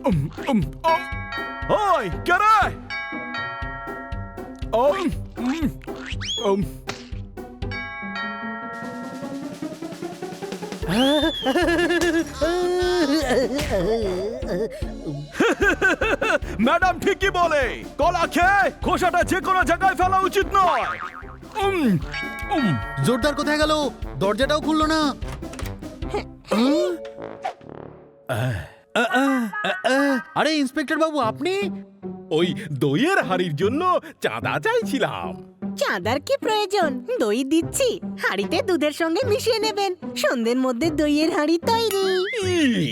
ওই কে রে? ম্যাডাম ঠিকই বলে, কলা খেয়ে খোসাটা যে কোনো জায়গায় ফেলা উচিত নয়। জোরদার কোথায় গেল? দরজাটাও খুললো না। আরে ইন্সপেক্টর বাবু, আপনি? ওই দইয়ের হাড়ির জন্য চাঁদা চাইছিলাম। চাঁদার কি প্রয়োজন? দই দিচ্ছি, হাঁড়িতে দুধের সঙ্গে মিশিয়ে নেবেন, সন্ধ্যের মধ্যে দইয়ের হাঁড়ি তৈরি।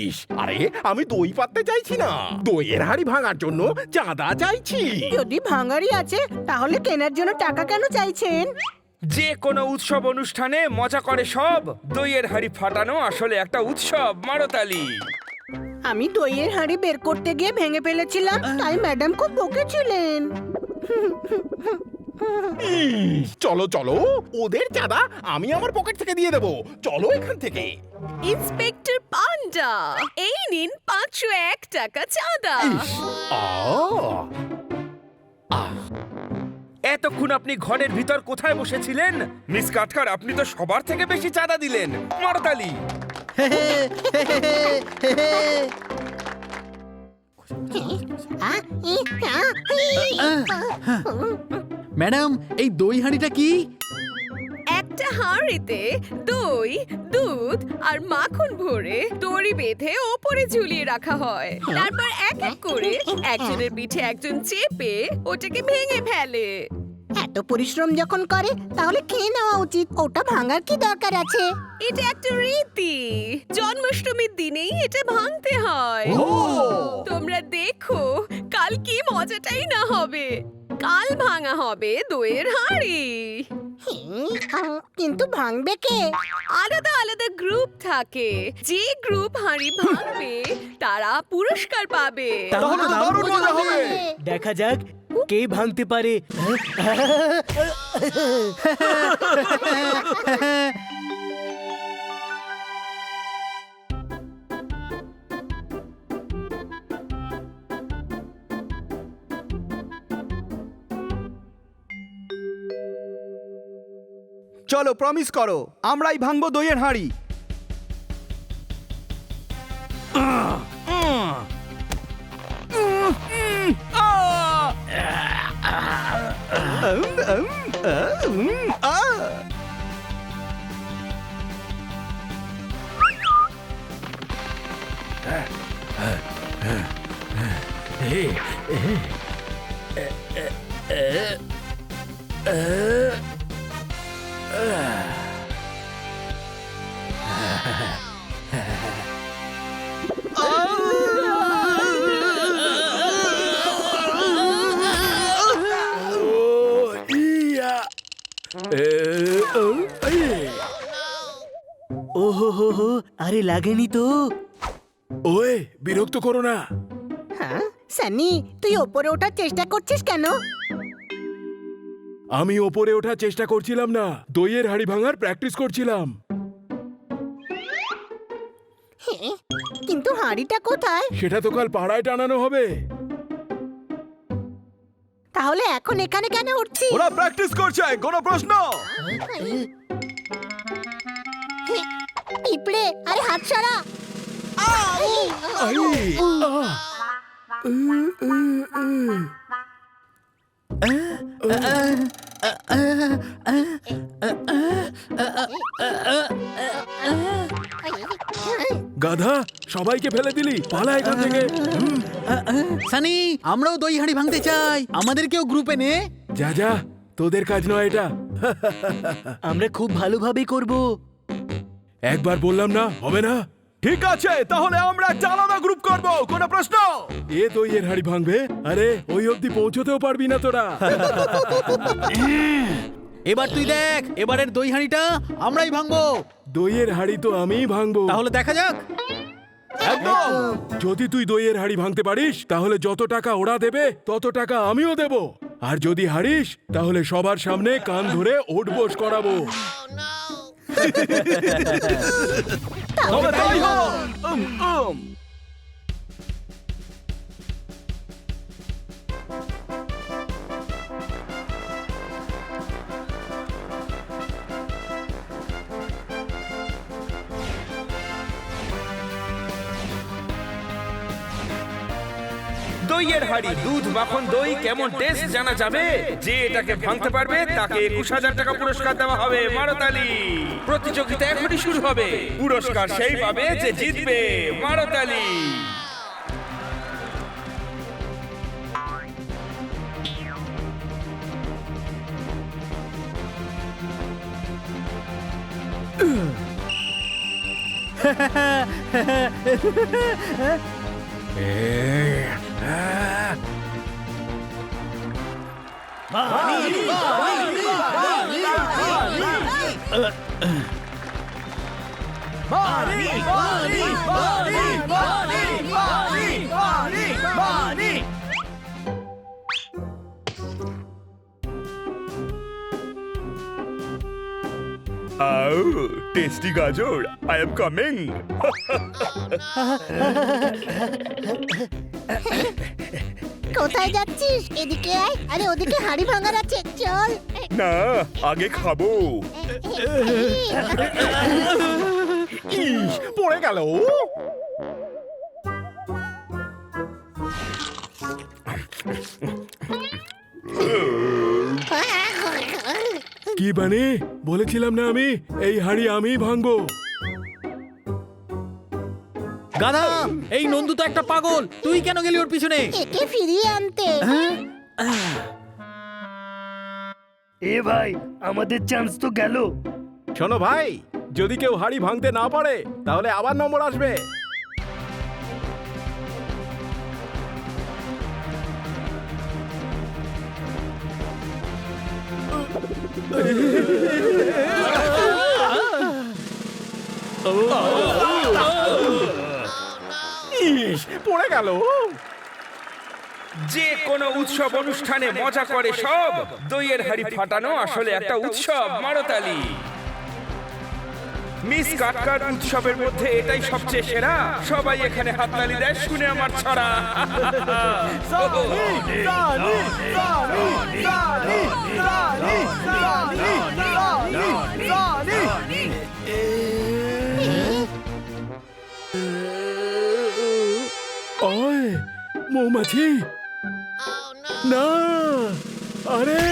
ইস, আরে আমি দই পাততে চাইছি না, দইয়ের হাড়ি ভাঙার জন্য চাঁদা চাইছি। যদি ভাঙাড়ি আছে তাহলে কেনার জন্য টাকা কেন চাইছেন? যে কোনো উৎসব অনুষ্ঠানে মজা করে সব। দইয়ের হাড়ি ফাটানো আসলে একটা উৎসব, মারতালি। আমি দইয়ের হাঁড়ি বের করতে গিয়ে ভেঙে ফেলেছিলাম, তাই ম্যাডাম খুব বকেছিলেন। চলো চলো, ওদের চাঁদা আমি আমার পকেট থেকে দিয়ে দেবো। চলো এখান থেকে। ইন্সপেক্টর পান্ডা, এই নিন 501 টাকা চাঁদা। এতক্ষণ আপনি ঘরের ভিতর কোথায় বসেছিলেন? মিস কাটকার, আপনি তো সবার থেকে বেশি চাঁদা দিলেন, মারতালি। ম্যাডাম, এই দই হাঁড়িটা কি? একটা হাঁড়িতে দই, দুধ আর মাখন ভরে দড়ি বেঁধে ওপরে ঝুলিয়ে রাখা হয়। তারপর এক এক করে একজনের পিঠে একজন চেপে ওটাকে ভেঙে ফেলে। এত পরিশ্রম যখন করে তাহলে খেয়ে নেওয়া উচিত, ওটা ভাঙার কি দরকার আছে? এটা একটা রীতি, জন্মাষ্টমীর দিনেই এটা ভাঙতে হয়। তোমরা দেখো কাল কি মজাটাই না হবে। কাল ভাঙা হবে দইয়ের হাঁড়ি। কিন্তু ভাঙবে কে? আলাদা আলাদা গ্রুপ থাকে, যে গ্রুপ হাঁড়ি ভাঙবে তারা পুরস্কার পাবে। তাহলে তো দারুণ মজা হবে। দেখা যাক কে ভাঙতে পারে। চলো, প্রমিস করো, আমরাই ভাঙবো দইয়ের হাঁড়ি। ওহো হো হো, আরে লাগেনি তো? ওই বিরক্ত করো না। হ্যাঁ সানি, তুই ওপরে ওঠার চেষ্টা করছিস কেন? আমি ওপরে ওঠার চেষ্টা করছিলাম না, দইয়ের হাড়ি ভাঙার প্র্যাকটিস করছিলাম। কিন্তু হাঁড়িটা কোথায়? সেটা তো কাল পাড়ায় টানানো হবে। তাহলে এখন এখানে কেন উঠছিস? ওরা প্র্যাকটিস করছে, কোনো প্রশ্ন? পিঁপড়ে, আরে হাত সরা। গাধা, সবাইকে ফেলে দিলি, পালা এখান থেকে। সানি, আমরাও দই হাঁড়ি ভাঙতে চাই, আমাদেরকেও গ্রুপে নে। যা যা, তোদের কাজ নয় এটা। আমরা খুব ভালোভাবেই করব। একবার বললাম না, হবে না? ঠিক আছে, তাহলে আমরা একটা আলাদা গ্রুপ করব, কোনো প্রশ্ন? এ দইয়ের হাড়ি ভাঙবে, আরে ওই অবধি পৌঁছতেও পারবি না তোরা। এবার তুই দেখ, এবারের দই হাঁড়িটা আমরাই ভাঙবো। দইয়ের হাড়ি তো আমিই ভাঙবো। তাহলে দেখা যাক। একদম। যদি তুই দইয়ের হাড়ি ভাঙতে পারিস তাহলে যত টাকা ওরা দেবে তত টাকা আমিও দেব, আর যদি হারিস তাহলে সবার সামনে কান ধরে ওঠবোস করাবো। তবে তাই হোক। দইয়ের হাড়ি, দুধ, মাখন, দই কেমন টেস্ট জানা যাবে। যে এটাকে ভাঙতে পারবে তাকে 21,000 টাকা পুরস্কার দেওয়া হবে। মারতালি। প্রতিযোগিতা এখনই শুরু হবে। পুরস্কার সেই পাবে যে জিতবে। মারতালি। টেস্টি গাজর, আই এম কামিং। কোথায় যাচ্ছিস? এদিকে আয়। আরে ওদিকে হাড়ি ভাঙার আছে, চল। না, আগে খাবো। পড়ে গেল। কি বানি, বলেছিলাম না আমি এই হাড়ি আমি ভাঙবো। গাধা, এই নন্দু তো একটা পাগল, তুই কেন গেলি ওর পিছনে? একে ফিরিয়ে আনতে। এ ভাই, আমাদের চান্স তো গেল। শোনো ভাই, যদি কেউ হাড়ি ভাঙতে না পারে তাহলে আবার নম্বর আসবে। পড়ে গেল। যে কোনো উৎসব অনুষ্ঠানে মজা করে সব। দইয়ের হাড়ি ফাটানো আসলে একটা উৎসব। মারতালি। মিস কাটকাট উৎসবের মধ্যে এটাই সবচেয়ে সেরা। সবাই এখানে হাততালি দেয় শুনে আমার ছড়া। ওই মৌমাছি, না, আরে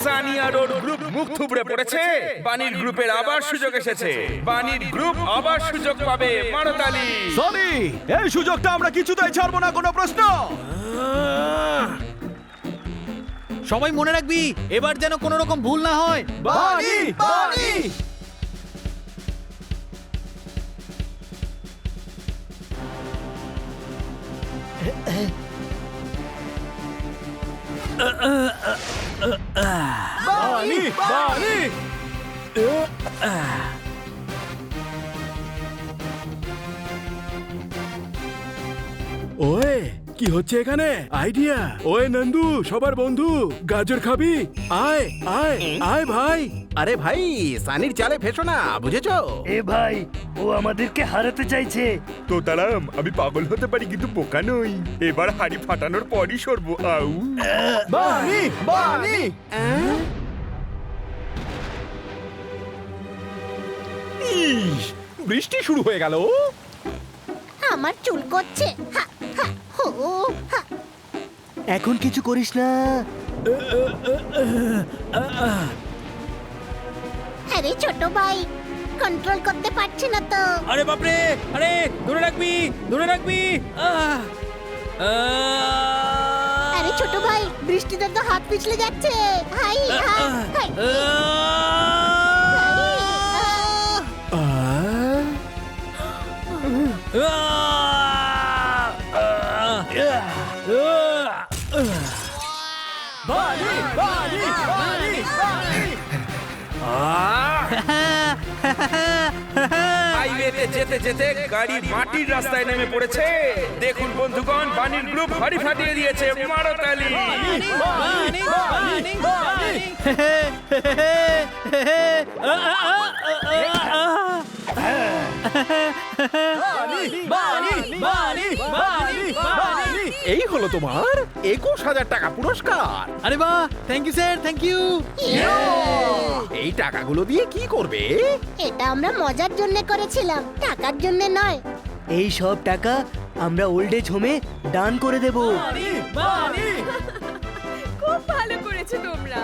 সানিয়া রোড গ্রুপ মুখ থুবড়ে পড়েছে। বানির গ্রুপের আবার সুযোগ এসেছে। বানির গ্রুপ আবার সুযোগ পাবে। মারতালি। সরি, এই সুযোগটা আমরা কিছুতেই ছাড়বো না, কোনো প্রশ্ন। সবাই মনে রাখবি, এবার যেন কোনো রকম ভুল না হয়। বানি, বানি। বানি, বানি। ওয়ে, কি হচ্ছে এখানে? আইডিয়া। ওই নন্দু, সবার বন্ধু, গাজর খাবি? আয় আয় আয় ভাই। আরে ভাই, সানির চালে ফেসো না, বুঝেছো? এ ভাই, ও আমাদেরকে হারাতে চাইছে। তো তারাম, আমি পাগল হতে পারি কিন্তু বোকা নই। এবার হাড়ি ফাটানোর পরই সরবো। আউ। বানি, বানি। বৃষ্টি শুরু হয়ে গেল। আমার চুল করছে। হা, হা, হো, হা। এখন কিছু করিস না। আরে ছোট ভাই, কন্ট্রোল করতে পারছি না তো। আরে বাপরে, আরে ধরে রাখবি, ধরে রাখবি। আরে ছোট ভাই, বৃষ্টিতে তো হাত পিছলে যাচ্ছে। High high high. বানি, বানি, বানি, বানি। হাইওয়েতে যেতে যেতে গাড়ি মাটির রাস্তায় নেমে পড়েছে। দেখুন বন্ধুগণ, বানির গ্রুপ হাড়ি ফাটিয়ে দিয়েছে। মারতালি। বানি, বানি, বানি, বানি, বানি। এই হলো তোমার 21,000 টাকা পুরস্কার। আরে বাহ, thank you sir, thank you. এই টাকাগুলো দিয়ে কি করবে? এটা আমরা মজার জন্য করেছিলাম, টাকার জন্য নয়। এই সব টাকা আমরা ওল্ড এজ হোমে দান করে দেব। খুব ভালো করেছো তোমরা।